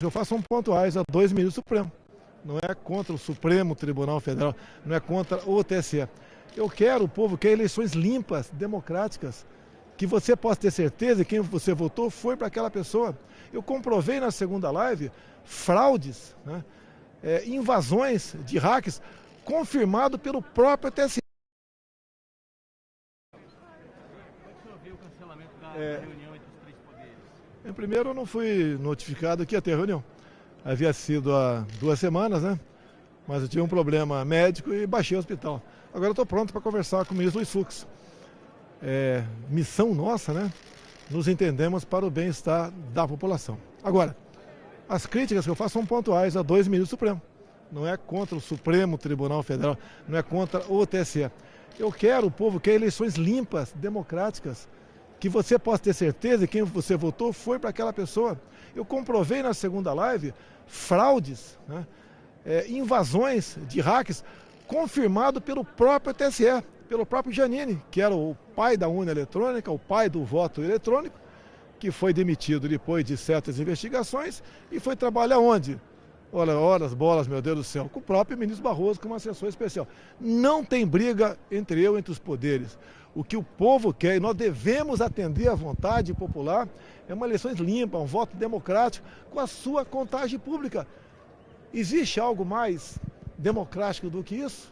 Eu faço pontuais a dois ministros do Supremo. Não é contra o Supremo Tribunal Federal, não é contra o TSE. Eu quero, o povo quer eleições limpas, democráticas, que você possa ter certeza que quem você votou foi para aquela pessoa. Eu comprovei na segunda live fraudes, né, invasões de hacks, confirmado pelo próprio TSE. Como é que o senhor viu o cancelamento da reunião entre os três poderes? Primeiro, eu não fui notificado que ia ter reunião. Havia sido há 2 semanas, né? Mas eu tive um problema médico e baixei o hospital. Agora eu estou pronto para conversar com o ministro Luiz Fux. Missão nossa, né? Nos entendemos para o bem-estar da população. Agora, as críticas que eu faço são pontuais a 2 ministros do Supremo. Não é contra o Supremo Tribunal Federal, não é contra o TSE. Eu quero, o povo quer eleições limpas, democráticas, que você possa ter certeza que quem você votou foi para aquela pessoa. Eu comprovei na segunda live fraudes, né, invasões de hacks, confirmado pelo próprio TSE, pelo próprio Giannini, que era o pai da urna eletrônica, o pai do voto eletrônico, que foi demitido depois de certas investigações e foi trabalhar onde? Horas, bolas, meu Deus do céu, com o próprio ministro Barroso, com uma assessor especial. Não tem briga entre os poderes. O que o povo quer, e nós devemos atender à vontade popular, é uma eleição limpa, um voto democrático, com a sua contagem pública. Existe algo mais democrático do que isso?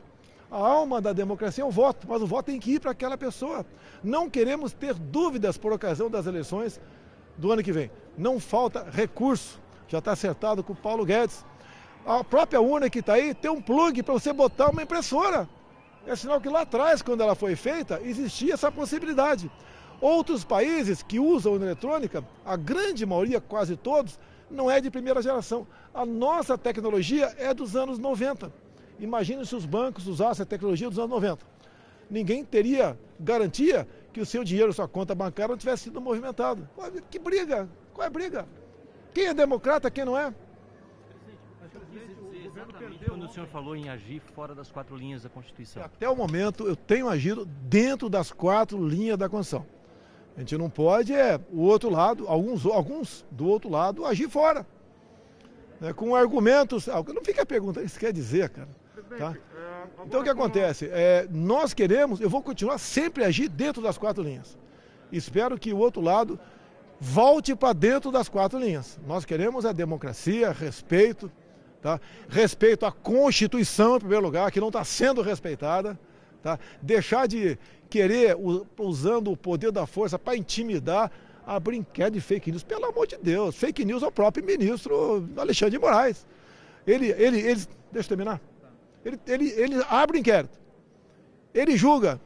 A alma da democracia é o voto, mas o voto tem que ir para aquela pessoa. Não queremos ter dúvidas por ocasião das eleições do ano que vem. Não falta recurso. Já está acertado com o Paulo Guedes. A própria urna que está aí tem um plug para você botar uma impressora. É sinal que lá atrás, quando ela foi feita, existia essa possibilidade. Outros países que usam urna eletrônica, a grande maioria, quase todos, não é de primeira geração. A nossa tecnologia é dos anos 90. Imagine se os bancos usassem a tecnologia dos anos 90. Ninguém teria garantia que o seu dinheiro, sua conta bancária, não tivesse sido movimentado. Que briga? Qual é a briga? Quem é democrata, quem não é? Exatamente quando o senhor falou em agir fora das 4 linhas da Constituição. Até o momento, eu tenho agido dentro das 4 linhas da Constituição. A gente não pode, o outro lado, alguns do outro lado, agir fora. Com argumentos. Não fica a pergunta, isso quer dizer, cara. Tá? Então o que acontece? Nós queremos, eu vou continuar sempre a agir dentro das 4 linhas. Espero que o outro lado volte para dentro das 4 linhas. Nós queremos a democracia, respeito, tá? Respeito à Constituição, em primeiro lugar, que não está sendo respeitada. Tá? Deixar de querer, usando o poder da força para intimidar, a brinquedo de fake news. Pelo amor de Deus, fake news é o próprio ministro Alexandre de Moraes. Deixa eu terminar. Ele abre inquérito, ele julga,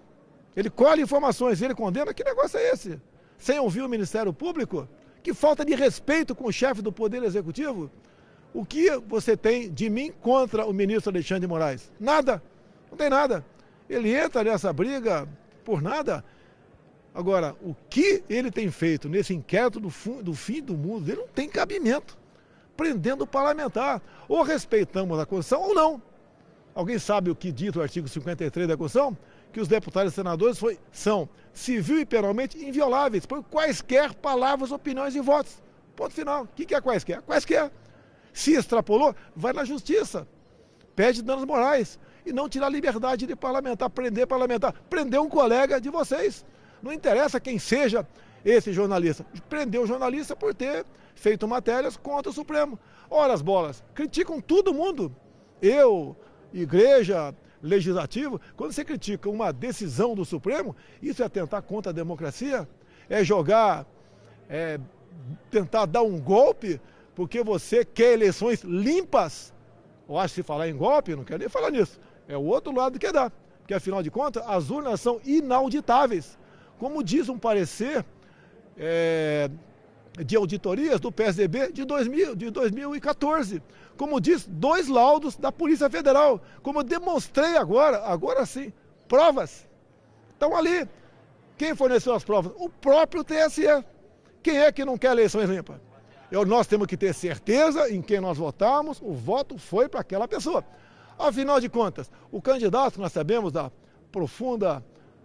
ele colhe informações, ele condena. Que negócio é esse? Sem ouvir o Ministério Público? Que falta de respeito com o chefe do Poder Executivo? O que você tem de mim contra o ministro Alexandre de Moraes? Nada, não tem nada. Ele entra nessa briga por nada. Agora, o que ele tem feito nesse inquérito do fim do mundo, ele não tem cabimento. Prendendo o parlamentar. Ou respeitamos a Constituição ou não. Alguém sabe o que diz o artigo 53 da Constituição? Que os deputados e senadores são civil e penalmente invioláveis por quaisquer palavras, opiniões e votos. Ponto final. O que é quaisquer? Quaisquer. Se extrapolou, vai na justiça. Pede danos morais. E não tirar a liberdade de parlamentar, prender um colega de vocês. Não interessa quem seja esse jornalista. Prendeu o jornalista por ter feito matérias contra o Supremo. Ora as bolas, criticam todo mundo. Eu, igreja, legislativo, quando você critica uma decisão do Supremo, isso é atentar contra a democracia? É jogar, tentar dar um golpe, porque você quer eleições limpas? Eu acho que se falar em golpe, não quero nem falar nisso. É o outro lado que dá. Porque, afinal de contas, as urnas são inauditáveis. Como diz um parecer de auditorias do PSDB de 2014. Como diz 2 laudos da Polícia Federal. Como eu demonstrei agora sim, provas. Estão ali. Quem forneceu as provas? O próprio TSE. Quem é que não quer eleições limpas? Nós temos que ter certeza em quem nós votamos, o voto foi para aquela pessoa. Afinal de contas, o candidato, nós sabemos da profunda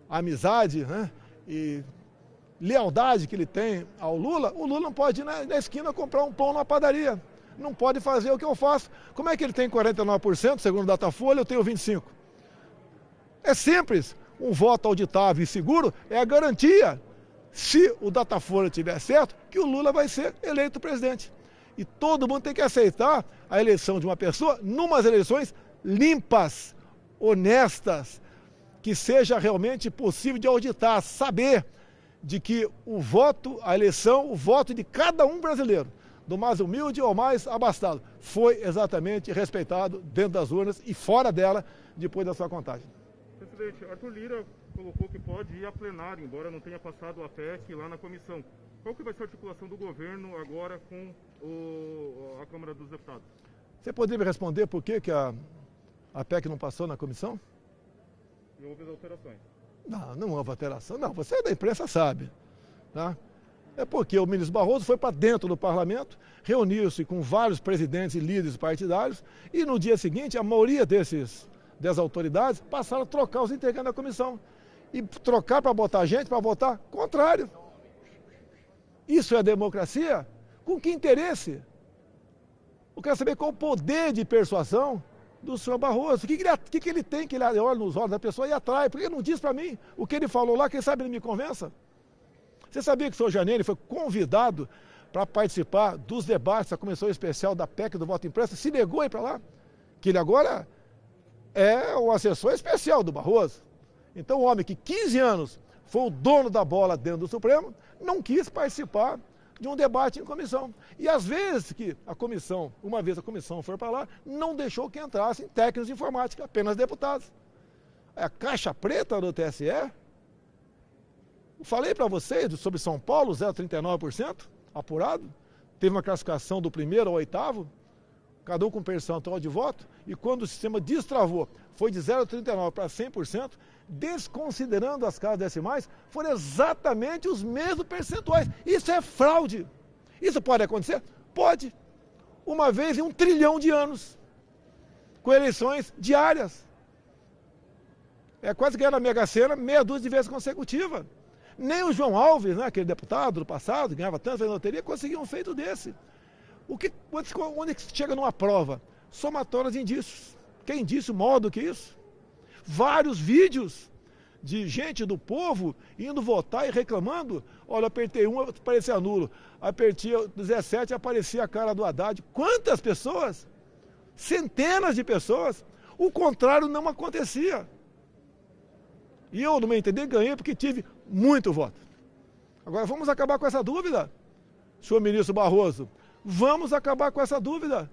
amizade, né, e lealdade que ele tem ao Lula, o Lula não pode ir na esquina comprar um pão na padaria. não pode fazer o que eu faço. Como é que ele tem 49%, segundo o Datafolha, eu tenho 25%? É simples. Um voto auditável e seguro é a garantia, se o Datafolha tiver certo, que o Lula vai ser eleito presidente. E todo mundo tem que aceitar a eleição de uma pessoa numas eleições limpas, honestas, que seja realmente possível de auditar, saber de que o voto, a eleição, o voto de cada um brasileiro, do mais humilde ao mais abastado, foi exatamente respeitado dentro das urnas e fora dela, depois da sua contagem. Presidente, Arthur Lira colocou que pode ir a plenário, embora não tenha passado a PEC lá na comissão. Qual que vai ser a articulação do governo agora com a Câmara dos Deputados? Você poderia me responder por que a PEC não passou na comissão? Não houve alterações. Não houve alteração. Não, você da imprensa sabe. Tá? É porque o ministro Barroso foi para dentro do parlamento, reuniu-se com vários presidentes e líderes partidários e no dia seguinte a maioria das autoridades passaram a trocar os integrantes da comissão. E trocar para botar gente, para votar contrário. Isso é democracia? Com que interesse? Eu quero saber qual o poder de persuasão do senhor Barroso. O que ele tem que ele olha nos olhos da pessoa e atrai? Porque ele não diz para mim o que ele falou lá, quem sabe ele me convença. Você sabia que o senhor Janine foi convidado para participar dos debates da comissão especial da PEC do voto impresso? Se negou a ir para lá? Que ele agora é o assessor especial do Barroso. Então o homem que 15 anos foi o dono da bola dentro do Supremo, não quis participar de um debate em comissão. E às vezes que a comissão, uma vez a comissão for para lá, não deixou que entrassem técnicos de informática, apenas deputados. A caixa preta do TSE, eu falei para vocês sobre São Paulo, 0,39% apurado, teve uma classificação do primeiro ao oitavo, cada um com percentual de voto, e quando o sistema destravou, foi de 0,39% para 100%, desconsiderando as casas decimais, foram exatamente os mesmos percentuais. Isso é fraude. Isso pode acontecer? Pode. Uma vez em 1 trilhão de anos, com eleições diárias. É quase ganhar na Mega Sena meia dúzia de vezes consecutiva. Nem o João Alves, né, aquele deputado do passado, que ganhava tanto na loteria, conseguiu um feito desse. Onde chega numa prova? Somatórias de indícios. Que indício maior do que isso? Vários vídeos de gente do povo indo votar e reclamando. Olha, apertei 1, aparecia nulo. Apertei 17, aparecia a cara do Haddad. Quantas pessoas? Centenas de pessoas. O contrário não acontecia. E eu, no meu entender, ganhei porque tive muito voto. Agora, vamos acabar com essa dúvida, senhor ministro Barroso. Vamos acabar com essa dúvida.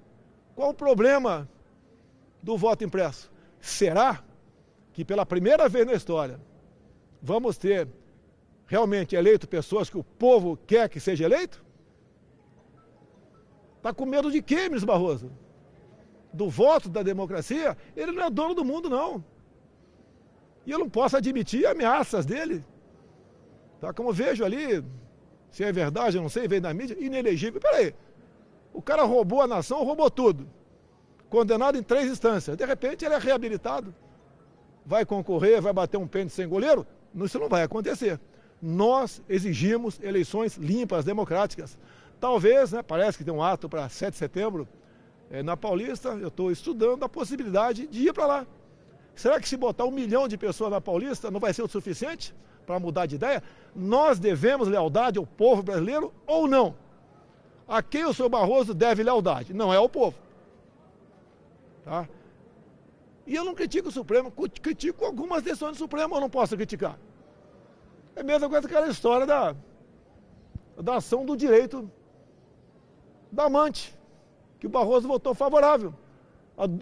Qual o problema do voto impresso? Será que pela primeira vez na história vamos ter realmente eleito pessoas que o povo quer que seja eleito? Está com medo de quê, ministro Barroso? Do voto, da democracia? Ele não é dono do mundo, não. E eu não posso admitir ameaças dele. Tá? Como vejo ali, se é verdade, eu não sei, veio da mídia, inelegível. Peraí, o cara roubou a nação, roubou tudo. Condenado em 3 instâncias. De repente ele é reabilitado. Vai concorrer, vai bater um pênalti sem goleiro? Isso não vai acontecer. Nós exigimos eleições limpas, democráticas. Talvez, né, parece que tem um ato para 7 de setembro na Paulista, eu estou estudando a possibilidade de ir para lá. Será que se botar 1 milhão de pessoas na Paulista não vai ser o suficiente para mudar de ideia? Nós devemos lealdade ao povo brasileiro ou não? A quem o senhor Barroso deve lealdade? Não é ao povo. Tá? E eu não critico o Supremo, critico algumas decisões do Supremo, eu não posso criticar. É a mesma coisa que aquela história da ação do direito da amante, que o Barroso votou favorável.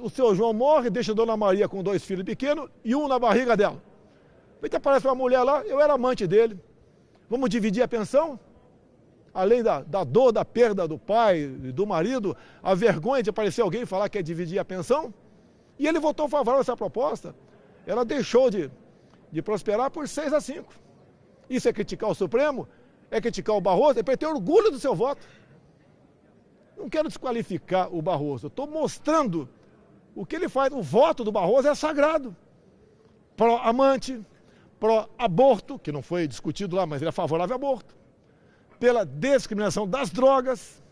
O seu João morre, deixa a dona Maria com 2 filhos pequenos e um na barriga dela. Vem que aparece uma mulher lá, eu era amante dele. Vamos dividir a pensão? Além da dor, da perda do pai, do marido, a vergonha de aparecer alguém e falar que quer dividir a pensão? E ele votou favorável a essa proposta. Ela deixou de prosperar por 6-5. Isso é criticar o Supremo? É criticar o Barroso? É para ter orgulho do seu voto. Não quero desqualificar o Barroso, eu estou mostrando o que ele faz. O voto do Barroso é sagrado. Pró-amante, pró-aborto, que não foi discutido lá, mas ele é favorável ao aborto. Pela discriminação das drogas.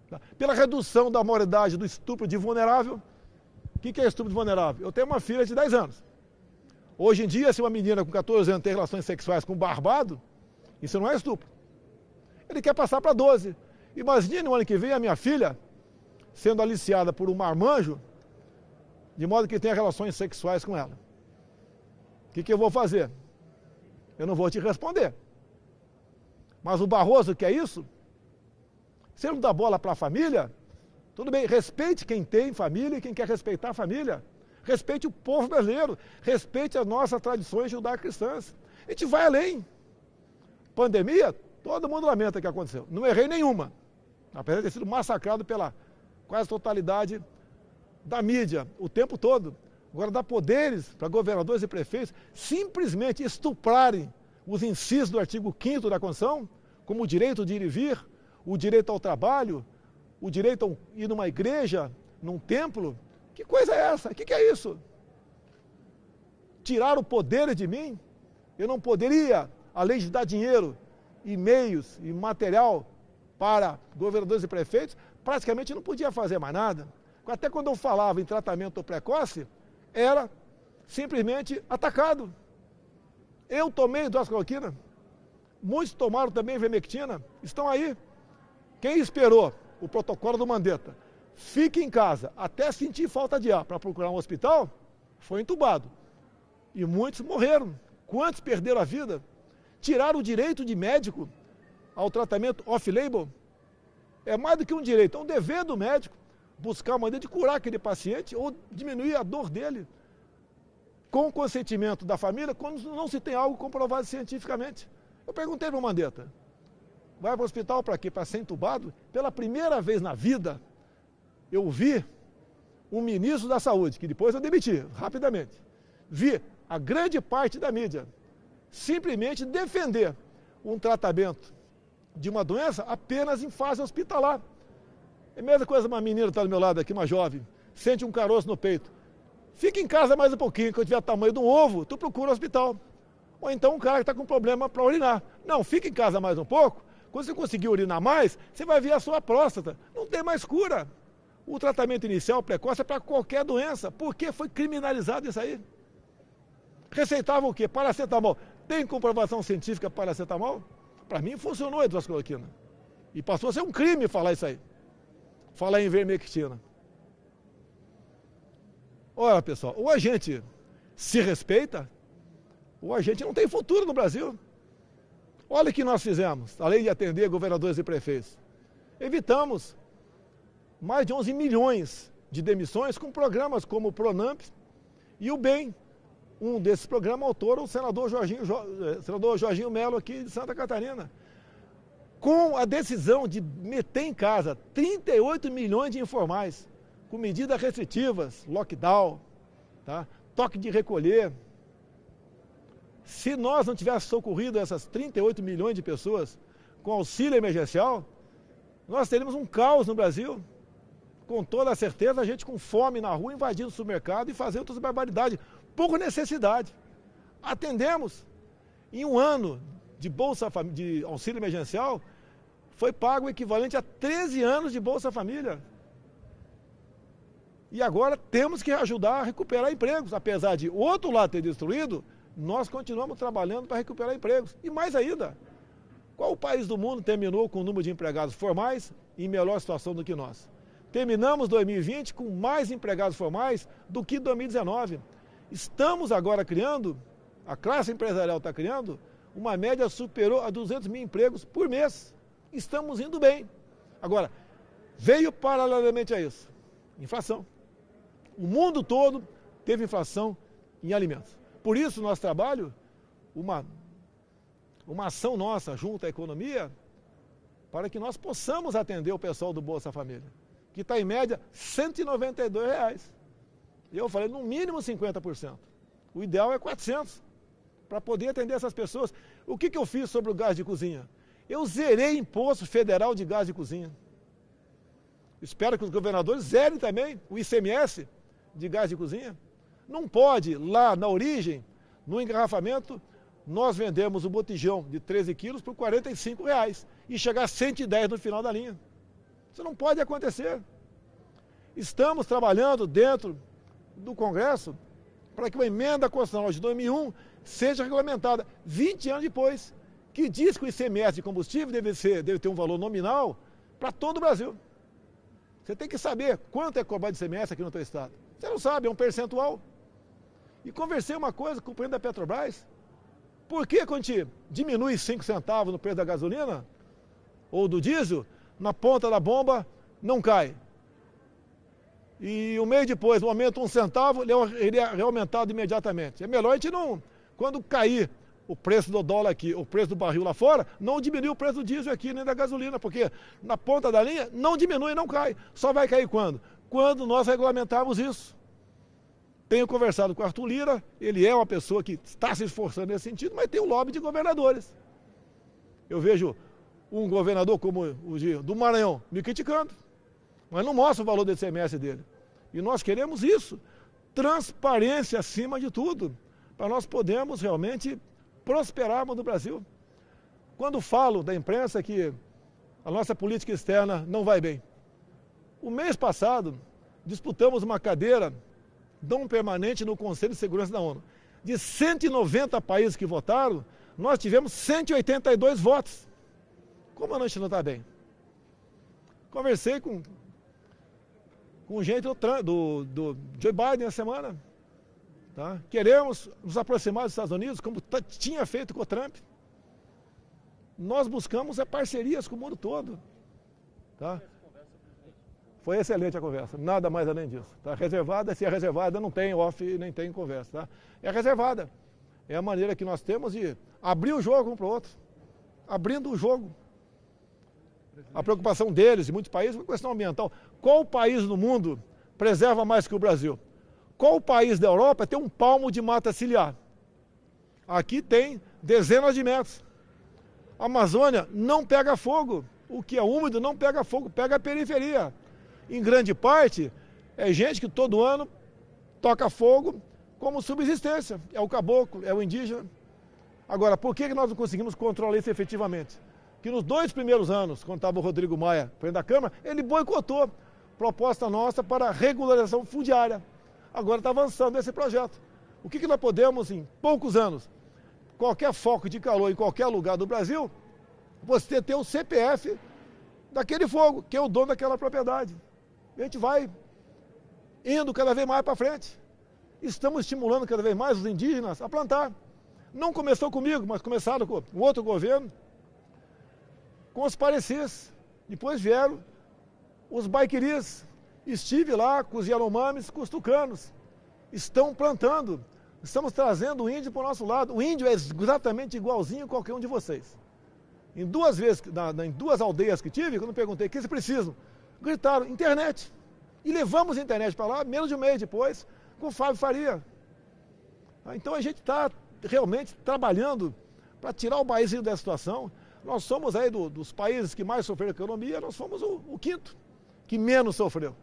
Tá? Pela redução da maioridade do estupro de vulnerável. O que é estupro de vulnerável? Eu tenho uma filha de 10 anos. Hoje em dia, se uma menina com 14 anos tem relações sexuais com um barbado, isso não é estupro. Ele quer passar para 12. Imagine no ano que vem a minha filha sendo aliciada por um marmanjo, de modo que tenha relações sexuais com ela. O que eu vou fazer? Eu não vou te responder. Mas o Barroso quer isso? Se ele não dá bola para a família, tudo bem, respeite quem tem família e quem quer respeitar a família. Respeite o povo brasileiro, respeite as nossas tradições judaico-cristãs. A gente vai além. Pandemia, todo mundo lamenta o que aconteceu. Não errei nenhuma, apesar de ter sido massacrado pela quase totalidade da mídia, o tempo todo. Agora dá poderes para governadores e prefeitos simplesmente estuprarem os incisos do artigo 5º da Constituição, como o direito de ir e vir, o direito ao trabalho, o direito a ir numa igreja, num templo. Que coisa é essa? O que é isso? Tirar o poder de mim? Eu não poderia, além de dar dinheiro, e meios e material para governadores e prefeitos, praticamente não podia fazer mais nada. Até quando eu falava em tratamento precoce, era simplesmente atacado. Eu tomei hidroxicloroquina, muitos tomaram também ivermectina, estão aí. Quem esperou o protocolo do Mandetta, fique em casa até sentir falta de ar para procurar um hospital, foi entubado. E muitos morreram. Quantos perderam a vida? Tiraram o direito de médico ao tratamento off-label. É mais do que um direito, é um dever do médico buscar uma maneira de curar aquele paciente ou diminuir a dor dele com o consentimento da família quando não se tem algo comprovado cientificamente. Eu perguntei para o Mandetta, vai para o hospital para quê? Para ser entubado? Pela primeira vez na vida, eu vi um ministro da saúde, que depois eu demiti rapidamente, vi a grande parte da mídia simplesmente defender um tratamento de uma doença apenas em fase hospitalar. É a mesma coisa, uma menina está do meu lado aqui, uma jovem, sente um caroço no peito. Fica em casa mais um pouquinho, quando tiver o tamanho de um ovo, tu procura o hospital. Ou então um cara que está com problema para urinar. Não, fica em casa mais um pouco, quando você conseguir urinar mais, você vai ver a sua próstata. Não tem mais cura. O tratamento inicial precoce é para qualquer doença. Por que foi criminalizado isso aí? Receitavam o quê? Paracetamol. Tem comprovação científica para paracetamol? Para mim funcionou a hidroxicloroquina. E passou a ser um crime falar isso aí. Falar em ivermectina. Olha, pessoal, ou a gente se respeita, ou a gente não tem futuro no Brasil. Olha o que nós fizemos, além de atender governadores e prefeitos. Evitamos mais de 11 milhões de demissões com programas como o Pronamp e o BEM. Um desses programas autor, o senador Jorginho Melo aqui de Santa Catarina. Com a decisão de meter em casa 38 milhões de informais, com medidas restritivas, lockdown, tá? Toque de recolher. Se nós não tivéssemos socorrido essas 38 milhões de pessoas com auxílio emergencial, nós teríamos um caos no Brasil. Com toda a certeza, a gente com fome na rua, invadindo o supermercado e fazendo outras barbaridades, por necessidade. Atendemos. Em um ano de auxílio emergencial, foi pago o equivalente a 13 anos de Bolsa Família. E agora temos que ajudar a recuperar empregos. Apesar de o outro lado ter destruído, nós continuamos trabalhando para recuperar empregos. E mais ainda, qual país do mundo terminou com o número de empregados formais em melhor situação do que nós? Terminamos 2020 com mais empregados formais do que 2019. Estamos agora criando, a classe empresarial está criando, uma média superior a 200 mil empregos por mês. Estamos indo bem. Agora, veio paralelamente a isso, inflação. O mundo todo teve inflação em alimentos. Por isso, nosso trabalho, uma ação nossa junto à economia, para que nós possamos atender o pessoal do Bolsa Família, que está em média R$ 192. E eu falei, no mínimo 50%. O ideal é 400, para poder atender essas pessoas. O que eu fiz sobre o gás de cozinha? Eu zerei imposto federal de gás de cozinha. Espero que os governadores zerem também o ICMS de gás de cozinha. Não pode, lá na origem, no engarrafamento, nós vendemos o botijão de 13 quilos por R$ 45 e chegar a 110 no final da linha. Isso não pode acontecer. Estamos trabalhando dentro do Congresso para que uma emenda constitucional de 2001 seja regulamentada 20 anos depois, que diz que o ICMS de combustível deve ter um valor nominal para todo o Brasil. Você tem que saber quanto é cobrado de ICMS aqui no teu estado. Você não sabe, é um percentual. E conversei uma coisa com o presidente da Petrobras. Por que quando a gente diminui 5 centavos no preço da gasolina ou do diesel, na ponta da bomba não cai? E um mês depois, no aumento 1 centavo, ele é aumentado imediatamente. É melhor a gente não, quando cair o preço do dólar aqui, o preço do barril lá fora, não diminui o preço do diesel aqui, nem da gasolina, porque na ponta da linha não diminui, não cai. Só vai cair quando? Quando nós regulamentarmos isso. Tenho conversado com o Arthur Lira, ele é uma pessoa que está se esforçando nesse sentido, mas tem um lobby de governadores. Eu vejo um governador como o do Maranhão me criticando, mas não mostra o valor do ICMS dele. E nós queremos isso, transparência acima de tudo, para nós podermos realmente prosperarmos no Brasil. Quando falo da imprensa que a nossa política externa não vai bem. O mês passado, disputamos uma cadeira não permanente no Conselho de Segurança da ONU. De 190 países que votaram, nós tivemos 182 votos. Como a gente não está bem? Conversei com gente do Joe Biden na semana. Tá? Queremos nos aproximar dos Estados Unidos, como tinha feito com o Trump. Nós buscamos parcerias com o mundo todo. Tá? Foi excelente a conversa, nada mais além disso. Tá? Reservada, se é reservada, não tem off, nem tem conversa. Tá? É reservada. É a maneira que nós temos de abrir o jogo um para o outro. Abrindo o jogo. A preocupação deles, de muitos países, é uma questão ambiental. Qual país no mundo preserva mais que o Brasil? Qual país da Europa tem um palmo de mata ciliar? Aqui tem dezenas de metros. A Amazônia não pega fogo. O que é úmido não pega fogo, pega a periferia. Em grande parte, é gente que todo ano toca fogo como subsistência. É o caboclo, é o indígena. Agora, por que nós não conseguimos controlar isso efetivamente? Que nos 2 primeiros anos, quando estava o Rodrigo Maia, presidente da Câmara, ele boicotou proposta nossa para regularização fundiária. Agora está avançando esse projeto. O que nós podemos, em poucos anos, qualquer foco de calor em qualquer lugar do Brasil, você ter o CPF daquele fogo, que é o dono daquela propriedade. A gente vai indo cada vez mais para frente. Estamos estimulando cada vez mais os indígenas a plantar. Não começou comigo, mas começaram com o outro governo, com os parecis. Depois vieram os baiquiris. Estive lá com os Yanomamis, com os tucanos. Estão plantando. Estamos trazendo o índio para o nosso lado. O índio é exatamente igualzinho a qualquer um de vocês. Em 2 vezes, em 2 aldeias que tive, quando perguntei o que vocês precisam, gritaram, internet. E levamos a internet para lá, menos de um mês depois, com o Fábio Faria. Então a gente está realmente trabalhando para tirar o Brasil dessa situação. Nós somos aí dos países que mais sofreram a economia, nós fomos o 5º, que menos sofreu.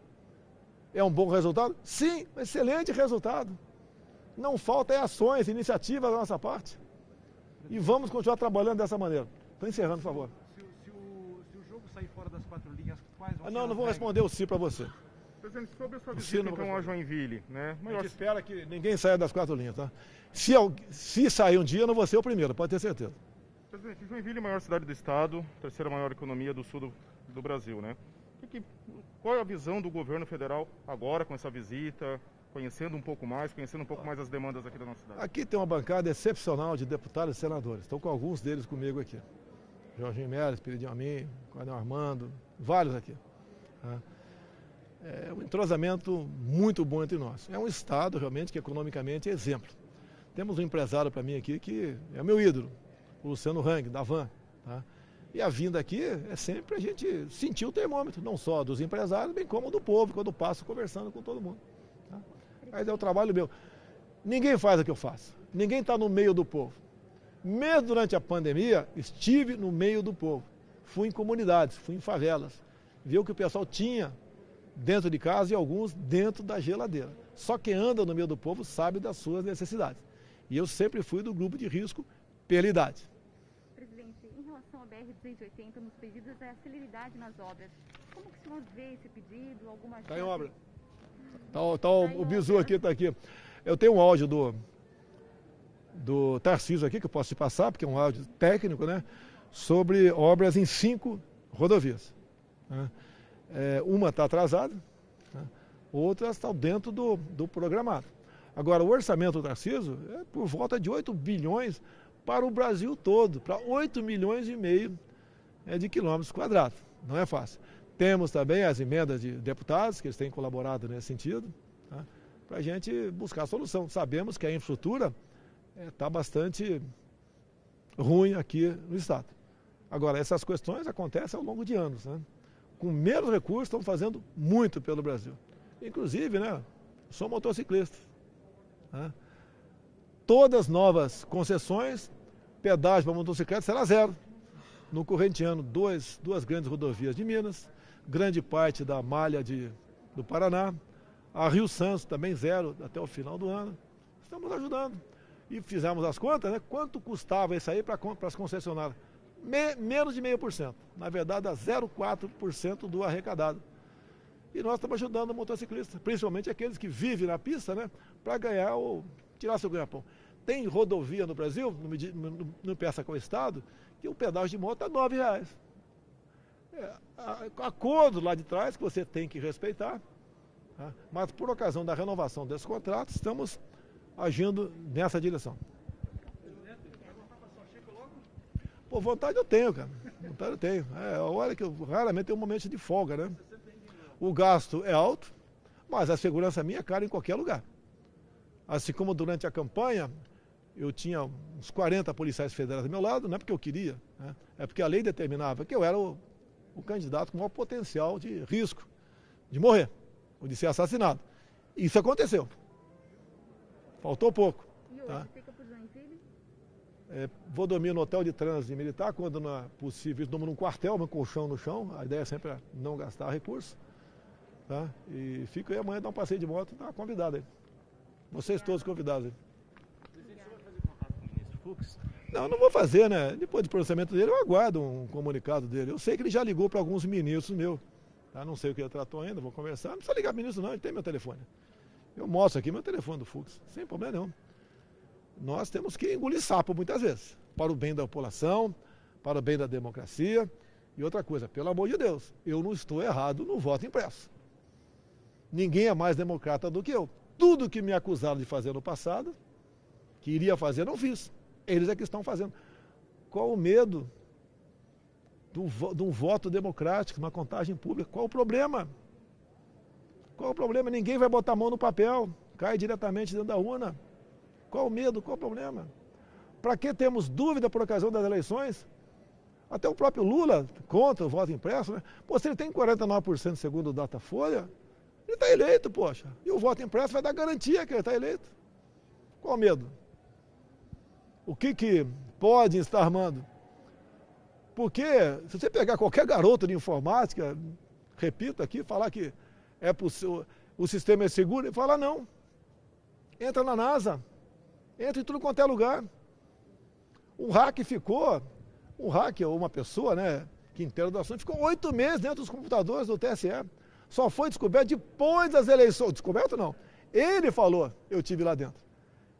É um bom resultado? Sim, um excelente resultado. Não falta ações, iniciativas da nossa parte. E vamos continuar trabalhando dessa maneira. Estou encerrando, por favor. Se o jogo sair fora das 4 linhas, quais vão ser Não vou responder o sim para você. Presidente, sobre a sua visita então a Joinville, né? A gente espera que ninguém saia das 4 linhas, tá? Se sair um dia, eu não vou ser o primeiro, pode ter certeza. Presidente, Joinville é a maior cidade do estado, 3ª maior economia do sul do Brasil, né? Qual é a visão do governo federal agora com essa visita, conhecendo um pouco mais as demandas aqui da nossa cidade? Aqui tem uma bancada excepcional de deputados e senadores. Estou com alguns deles comigo aqui. Jorginho Meles, Piridinho Amin, Coronel Armando, vários aqui. É um entrosamento muito bom entre nós. É um estado realmente que economicamente é exemplo. Temos um empresário para mim aqui que é meu ídolo, o Luciano Hang, da Van. Tá? E a vinda aqui é sempre a gente sentir o termômetro, não só dos empresários, bem como do povo, quando passo conversando com todo mundo. Tá? Mas é o trabalho meu. Ninguém faz o que eu faço. Ninguém está no meio do povo. Mesmo durante a pandemia, estive no meio do povo. Fui em comunidades, fui em favelas. Vi o que o pessoal tinha dentro de casa e alguns dentro da geladeira. Só quem anda no meio do povo sabe das suas necessidades. E eu sempre fui do grupo de risco pela idade. Presidente, em relação a BR-280 nos pedidos é a celeridade nas obras. Como que o senhor vê esse pedido? Alguma Está em chance? obra. O bizu aqui, está aqui. Eu tenho um áudio do Tarcísio aqui, que eu posso te passar, porque é um áudio técnico, né? Sobre obras em 5 rodovias. Né? Uma está atrasada, né? Outras estão dentro do programado. Agora, o orçamento do Tarcísio é por volta de 8 bilhões para o Brasil todo, para 8 milhões e meio de quilômetros quadrados. Não é fácil. Temos também as emendas de deputados, que eles têm colaborado nesse sentido, tá? Para a gente buscar a solução. Sabemos que a infraestrutura está bastante ruim aqui no estado. Agora, essas questões acontecem ao longo de anos, né? Com menos recursos, estão fazendo muito pelo Brasil. Inclusive, né, sou motociclista. Né? Todas as novas concessões, pedágio para motocicleta será zero. No corrente ano, duas grandes rodovias de Minas, grande parte da malha do Paraná, a Rio Santos também zero até o final do ano. Estamos ajudando. E fizemos as contas, né? Quanto custava isso aí para as concessionárias? Menos de 0,5%. Na verdade, dá 0,4% do arrecadado. E nós estamos ajudando o motociclista, principalmente aqueles que vivem na pista, né? Para ganhar ou tirar seu ganha-pão. Tem rodovia no Brasil, não peça com o Estado, que o pedágio de moto é R$ 9. Acordo lá de trás que você tem que respeitar, tá? Mas por ocasião da renovação desses contratos, estamos agindo nessa direção. Pô, vontade eu tenho, cara. Vontade eu tenho. A hora que eu raramente tenho um momento de folga, né? O gasto é alto, mas a segurança minha é cara em qualquer lugar. Assim como durante a campanha, eu tinha uns 40 policiais federais do meu lado, não é porque eu queria, né? É porque a lei determinava que eu era o candidato com maior potencial de risco de morrer, ou de ser assassinado. Isso aconteceu. Faltou pouco. E hoje, tá? fica por Joinville? Vou dormir no hotel de trânsito militar, quando não é possível, durmo num quartel, um colchão no chão. A ideia sempre é não gastar recursos. Tá? E fico aí amanhã, dar um passeio de moto, tá convidado aí. Vocês todos convidados aí. Presidente, o senhor vai fazer contato com o ministro Fux? Não vou fazer, né? Depois do pronunciamento dele, eu aguardo um comunicado dele. Eu sei que ele já ligou para alguns ministros meus. Tá? Não sei o que ele tratou ainda, vou conversar. Não precisa ligar para ministro não, ele tem meu telefone. Eu mostro aqui meu telefone do Fux, sem problema nenhum. Nós temos que engolir sapo muitas vezes, para o bem da população, para o bem da democracia. E outra coisa, pelo amor de Deus, eu não estou errado no voto impresso. Ninguém é mais democrata do que eu. Tudo que me acusaram de fazer no passado, que iria fazer, não fiz. Eles é que estão fazendo. Qual o medo de um voto democrático, uma contagem pública? Qual o problema? Qual o problema? Ninguém vai botar a mão no papel, cai diretamente dentro da urna. Qual o medo? Qual o problema? Para que temos dúvida por ocasião das eleições? Até o próprio Lula contra o voto impresso, né? Pô, se ele tem 49% segundo o Datafolha, ele está eleito, poxa. E o voto impresso vai dar garantia que ele está eleito. Qual o medo? O que pode estar armando? Porque se você pegar qualquer garoto de informática, repito aqui, falar que o sistema é seguro, ele fala não. Entra na NASA, entra em tudo quanto é lugar. Um hacker ou uma pessoa, né, que inteira do assunto, ficou 8 meses dentro dos computadores do TSE. Só foi descoberto depois das eleições. Descoberto não. Ele falou, eu tive lá dentro.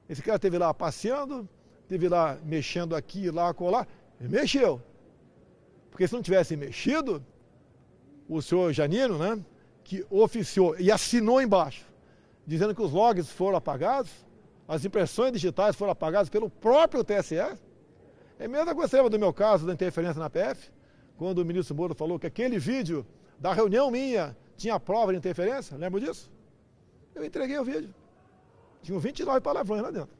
Esse cara esteve lá passeando, esteve lá mexendo aqui, lá, colar. Ele mexeu. Porque se não tivesse mexido, o senhor Janino, né, que oficiou e assinou embaixo, dizendo que os logs foram apagados, as impressões digitais foram apagadas pelo próprio TSE. É mesmo que você lembra do meu caso da interferência na PF, quando o ministro Moro falou que aquele vídeo da reunião minha tinha prova de interferência, lembra disso? Eu entreguei o vídeo. Tinham 29 palavrões lá dentro.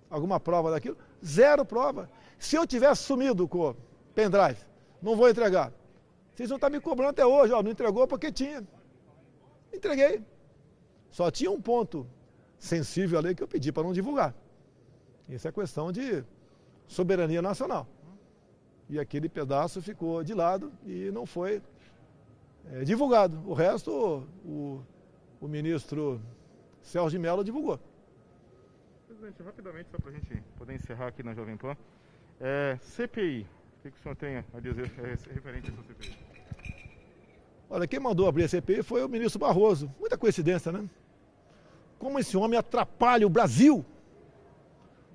Alguma prova daquilo? Zero prova. Se eu tivesse sumido com o pendrive, não vou entregar. Vocês não estão me cobrando até hoje, ó, não entregou porque tinha. Entreguei. Só tinha um ponto sensível ali que eu pedi para não divulgar. Isso é questão de soberania nacional. E aquele pedaço ficou de lado e não foi divulgado. O resto, o ministro Celso de Mello divulgou. Presidente, rapidamente, só para a gente poder encerrar aqui na Jovem Pan. CPI, O que o senhor tem a dizer referente a essa CPI? Olha, quem mandou abrir a CPI foi o ministro Barroso. Muita coincidência, né? Como esse homem atrapalha o Brasil?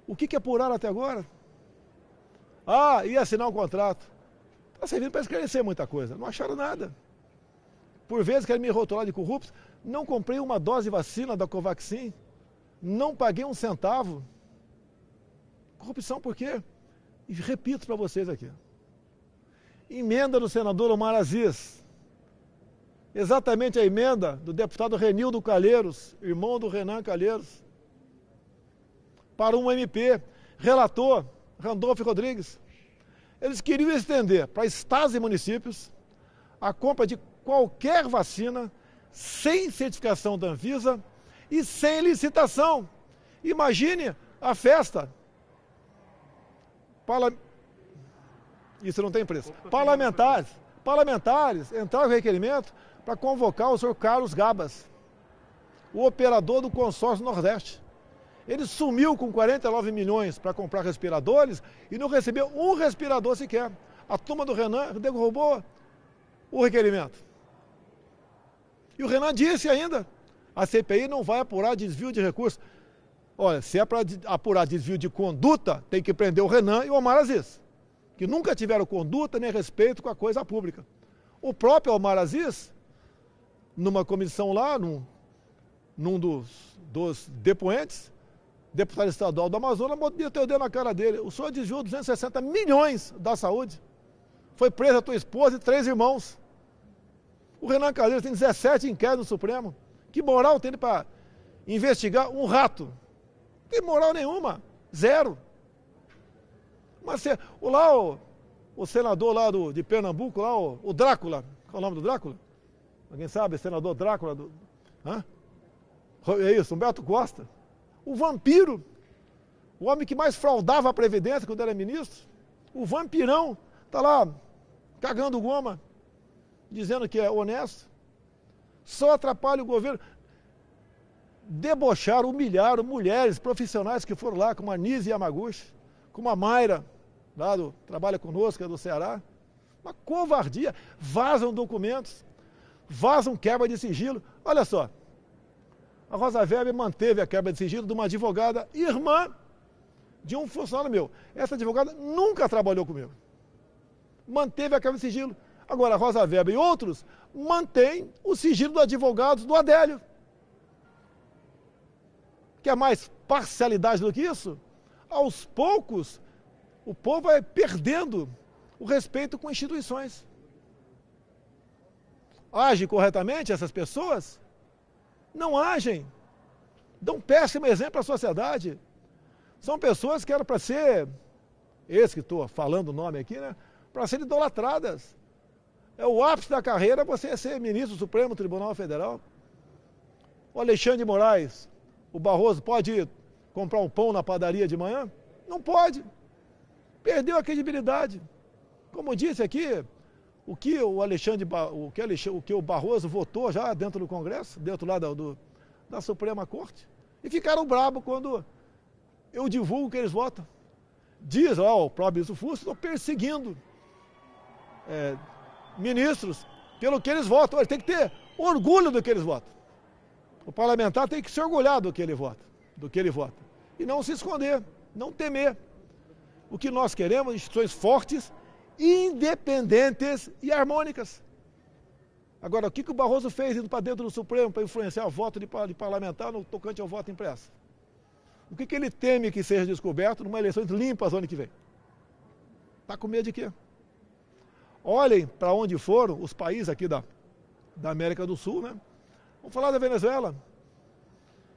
O que apuraram até agora? Ah, ia assinar um contrato. Está servindo para esclarecer muita coisa. Não acharam nada. Por vezes querem me rotular de corrupto. Não comprei uma dose de vacina da Covaxin. Não paguei um centavo. Corrupção por quê? E repito para vocês aqui. Emenda do senador Omar Aziz. Exatamente a emenda do deputado Renildo Calheiros, irmão do Renan Calheiros. Para um MP, relator Randolfo Rodrigues. Eles queriam estender para estados e municípios a compra de qualquer vacina sem certificação da Anvisa e sem licitação. Imagine a festa. Isso não tem preço. Parlamentares entraram com requerimento para convocar o senhor Carlos Gabas, o operador do consórcio Nordeste. Ele sumiu com 49 milhões para comprar respiradores e não recebeu um respirador sequer. A turma do Renan derrubou o requerimento. E o Renan disse ainda, a CPI não vai apurar desvio de recursos. Olha, se é para apurar desvio de conduta, tem que prender o Renan e o Omar Aziz, que nunca tiveram conduta nem respeito com a coisa pública. O próprio Omar Aziz, numa comissão lá, num dos depoentes, deputado estadual do Amazonas, botou o dedo na cara dele. O senhor desviou 260 milhões da saúde. Foi presa a tua esposa e 3 irmãos. O Renan Calheiros tem 17 inquéritos no Supremo. Que moral tem ele para investigar um rato? Não tem moral nenhuma. Zero. Mas o senador lá de Pernambuco, lá, o Drácula. Qual é o nome do Drácula? Alguém sabe? Senador Drácula? É isso, Humberto Costa. O vampiro, o homem que mais fraudava a Previdência quando era ministro, o vampirão, está lá cagando goma, dizendo que é honesto, só atrapalha o governo. Debocharam, humilharam mulheres profissionais que foram lá, como a Nise Yamaguchi, como a Mayra, lá trabalha conosco, é do Ceará. Uma covardia, vazam documentos, vazam quebra de sigilo. Olha só. A Rosa Weber manteve a quebra de sigilo de uma advogada irmã de um funcionário meu. Essa advogada nunca trabalhou comigo. Manteve a quebra de sigilo. Agora, a Rosa Weber e outros mantêm o sigilo do advogado do Adélio. Quer mais parcialidade do que isso? Aos poucos, o povo vai perdendo o respeito com instituições. Agem corretamente essas pessoas? Não agem, dão péssimo exemplo à sociedade. São pessoas que eram para ser, esse que estou falando o nome aqui, né? Para serem idolatradas. É o ápice da carreira você ser ministro do Supremo Tribunal Federal. O Alexandre de Moraes, o Barroso, pode comprar um pão na padaria de manhã? Não pode. Perdeu a credibilidade. Como disse aqui, o que o Barroso votou já dentro do Congresso, dentro lá da Suprema Corte, e ficaram bravos quando eu divulgo o que eles votam. Diz lá o próprio ministro Fusco, estou perseguindo ministros pelo que eles votam. Ele tem que ter orgulho do que eles votam. O parlamentar tem que se orgulhar do que ele vota, e não se esconder, não temer. O que nós queremos, instituições fortes, independentes e harmônicas. Agora, o que o Barroso fez indo para dentro do Supremo para influenciar o voto de parlamentar no tocante ao voto impresso? O que ele teme que seja descoberto numa eleição limpa ano que vem? Está com medo de quê? Olhem para onde foram os países aqui da América do Sul, né? Vamos falar da Venezuela.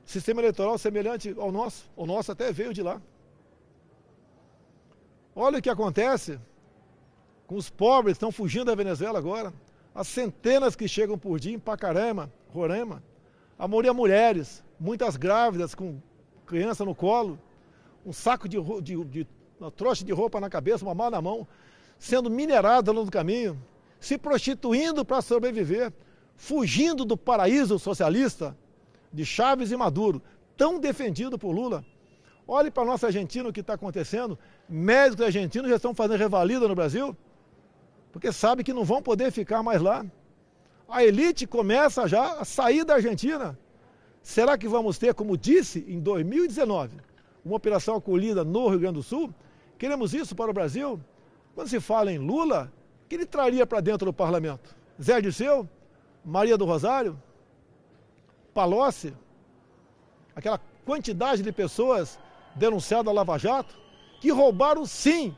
Sistema eleitoral semelhante ao nosso. O nosso até veio de lá. Olha o que acontece com os pobres que estão fugindo da Venezuela agora. As centenas que chegam por dia em Pacarema, Roraima. A maioria mulheres, muitas grávidas com criança no colo, um saco uma trouxa de roupa na cabeça, uma mala na mão, sendo mineradas ao longo do caminho, se prostituindo para sobreviver, fugindo do paraíso socialista de Chávez e Maduro, tão defendido por Lula. Olhe para a nossa Argentina o que está acontecendo, médicos argentinos já estão fazendo revalida no Brasil, porque sabem que não vão poder ficar mais lá. A elite começa já a sair da Argentina. Será que vamos ter, como disse em 2019, uma operação acolhida no Rio Grande do Sul? Queremos isso para o Brasil? Quando se fala em Lula, o que ele traria para dentro do parlamento? Zé Dirceu? Maria do Rosário? Palocci? Aquela quantidade de pessoas denunciadas à Lava Jato, que roubaram sim.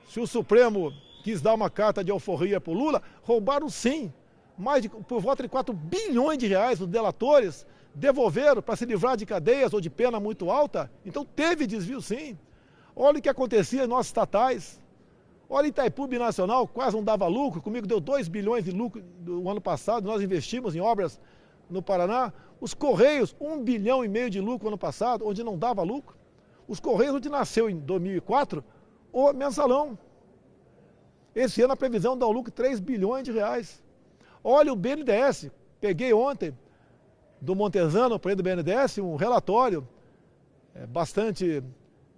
Se o Supremo quis dar uma carta de alforria para o Lula, roubaram sim. Por volta de 4 bilhões de reais os delatores devolveram para se livrar de cadeias ou de pena muito alta. Então teve desvio sim. Olha o que acontecia em nossas estatais. Olha Itaipu Binacional, quase não dava lucro. Comigo deu 2 bilhões de lucro no ano passado. Nós investimos em obras no Paraná. Os Correios, 1,5 bilhão de lucro no ano passado, onde não dava lucro. Os Correios, onde nasceu em 2004, o mensalão. Esse ano a previsão dá um lucro de 3 bilhões de reais. Olha o BNDES, peguei ontem do Montezano, para do BNDES, um relatório bastante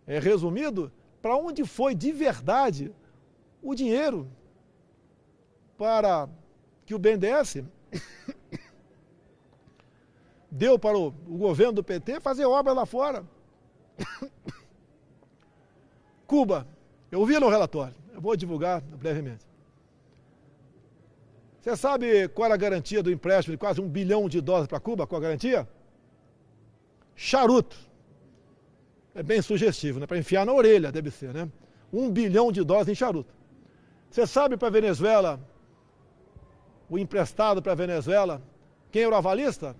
resumido, para onde foi de verdade o dinheiro para que o BNDES deu para o governo do PT fazer obra lá fora. Cuba, eu vi no relatório, eu vou divulgar brevemente. Você sabe qual era a garantia do empréstimo de quase $1 bilhão para Cuba, com a garantia? Charuto. É bem sugestivo, né? Para enfiar na orelha, deve ser, né? $1 bilhão em charuto. Você sabe para a Venezuela, o emprestado para a Venezuela, quem era o avalista?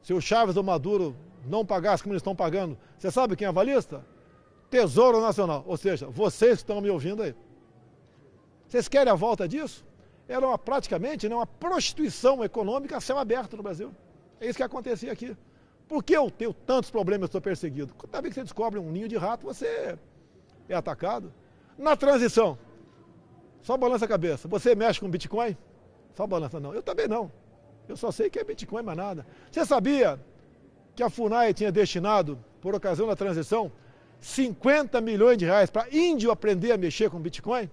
Se o Chávez ou Maduro não pagasse como eles estão pagando, você sabe quem é avalista? Tesouro Nacional. Ou seja, vocês que estão me ouvindo aí. Vocês querem a volta disso? Era praticamente uma prostituição econômica a céu aberto no Brasil. É isso que acontecia aqui. Por que eu tenho tantos problemas e estou perseguido? Cada vez que você descobre um ninho de rato, você é atacado. Na transição, só balança a cabeça. Você mexe com Bitcoin? Só balança, não. Eu também não. Eu só sei que é Bitcoin, mas nada. Você sabia que a FUNAI tinha destinado, por ocasião da transição, 50 milhões de reais para índio aprender a mexer com Bitcoin?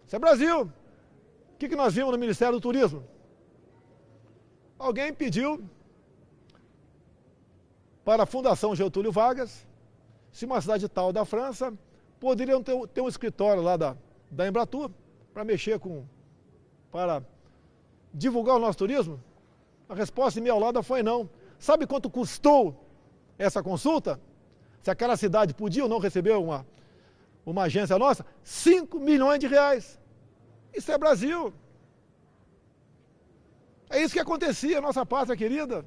Isso é Brasil. O que nós vimos no Ministério do Turismo? Alguém pediu para a Fundação Getúlio Vargas, se uma cidade tal da França, poderiam ter um escritório lá da Embratur para mexer para divulgar o nosso turismo? A resposta emiolada foi não. Sabe quanto custou essa consulta? Se aquela cidade podia ou não receber uma agência nossa? 5 milhões de reais. Isso é Brasil. É isso que acontecia, nossa pátria querida.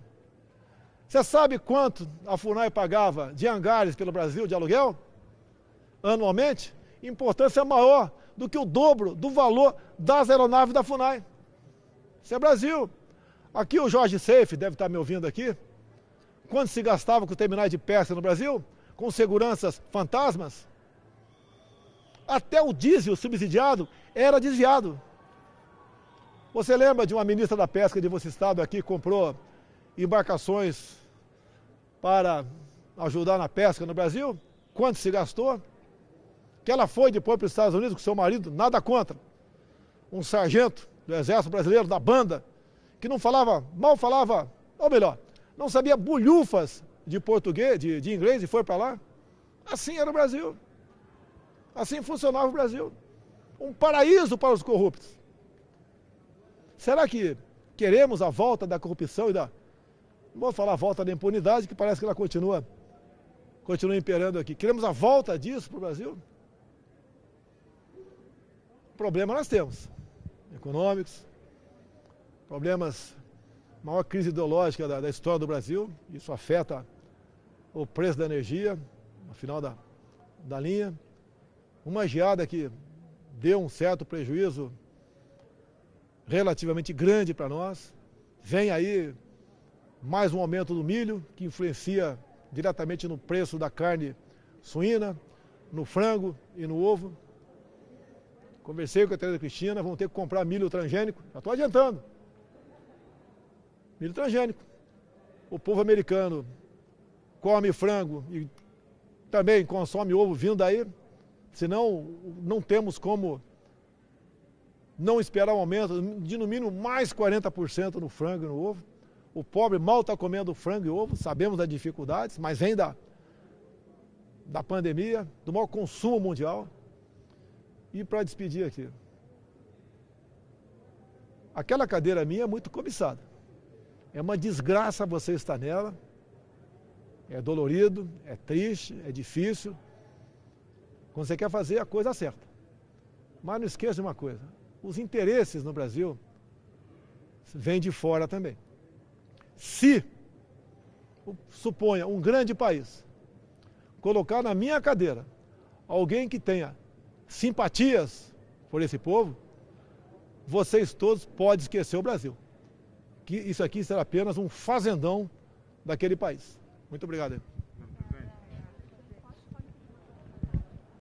Você sabe quanto a FUNAI pagava de hangares pelo Brasil de aluguel? Anualmente? Importância maior do que o dobro do valor das aeronaves da FUNAI. Isso é Brasil. Aqui o Jorge Seife deve estar me ouvindo aqui. Quanto se gastava com os terminais de pesca no Brasil? Com seguranças fantasmas? Até o diesel subsidiado era desviado. Você lembra de uma ministra da Pesca de vosso estado aqui que comprou embarcações para ajudar na pesca no Brasil? Quanto se gastou? Que ela foi depois para os Estados Unidos com seu marido, nada contra. Um sargento do Exército Brasileiro, da banda, que não falava, mal falava, ou melhor, não sabia bulhufas de português, de inglês e foi para lá. Assim era o Brasil. Assim funcionava o Brasil. Um paraíso para os corruptos. Será que queremos a volta da corrupção e não vou falar a volta da impunidade, que parece que ela continua imperando aqui. Queremos a volta disso para o Brasil? Problema nós temos. Econômicos, problemas, maior crise ideológica da história do Brasil, isso afeta o preço da energia, no final da linha. Uma geada que deu um certo prejuízo relativamente grande para nós. Vem aí mais um aumento do milho, que influencia diretamente no preço da carne suína, no frango e no ovo. Conversei com a Tereza Cristina, vão ter que comprar milho transgênico. Já estou adiantando. Milho transgênico. O povo americano come frango e também consome ovo vindo daí, senão não temos como não esperar um aumento de no mínimo mais 40% no frango e no ovo. O pobre mal está comendo frango e ovo, sabemos das dificuldades, mas vem da pandemia, do maior consumo mundial. E para despedir aqui, aquela cadeira minha é muito cobiçada. É uma desgraça você estar nela. É dolorido, é triste, é difícil. Quando você quer fazer a coisa certa. Mas não esqueça de uma coisa. Os interesses no Brasil vêm de fora também. Se, suponha, um grande país colocar na minha cadeira alguém que tenha simpatias por esse povo, vocês todos podem esquecer o Brasil. Que isso aqui será apenas um fazendão daquele país. Muito obrigado.